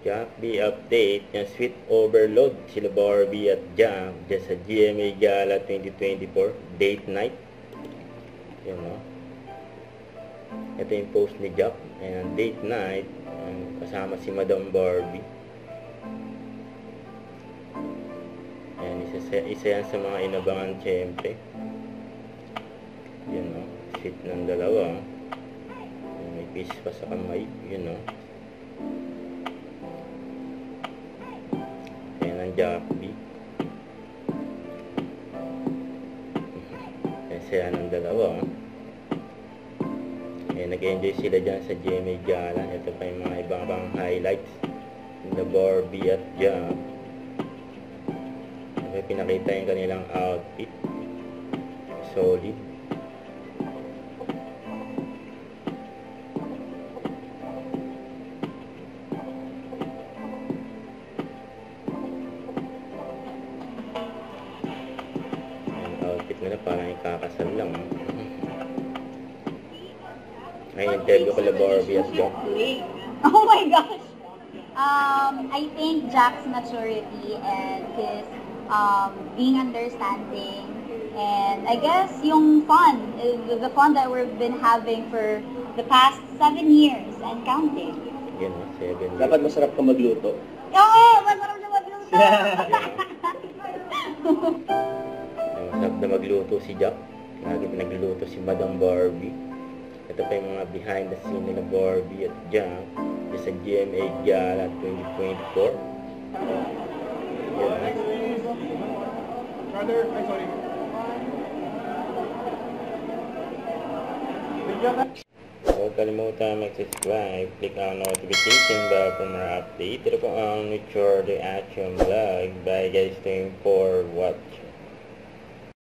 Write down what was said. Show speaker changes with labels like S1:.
S1: Jack B update yung Sweet Overload sila Barbie at Jack dyan sa GMA Gala 2024 date night. Yun o. Ito yung post ni Jack. Ayan, date night. Kasama si Madam Barbie. Ayan, isa yan sa mga inabangan syempre. Yun o. Sweet ng dalawa. Ayan, may kiss pa sa kamay. Yun o. Jack B. Saya ng dalawa. Nag-enjoy sila dyan sa GMA Gala. Ito pa yung mga ibang highlights na Barbie at Jack. Pinakita yung kanilang outfit. Solid. Outfit nila parang ikakasal lang. May interview ko la Barbie at Jack.
S2: Oh my gosh! I think Jack's maturity and his being understanding, and I guess yung fun, the fun that we've been having for the past 7 years and counting.
S1: Yan o, 7 years.
S3: Dapat masarap ka magluto.
S2: Oo! Masarap na magluto!
S1: Masarap na magluto si Jack. Lagi pinagluluto si Madam Barbie. Ito pa yung mga behind the scene nila Barbie at Jack sa GMA Gala 2024. Yeah. Huwag kalimutan mag-subscribe, click ang notification bell for more update. Ito po ang Nature Reaction Vlog. Bye guys, stay informed.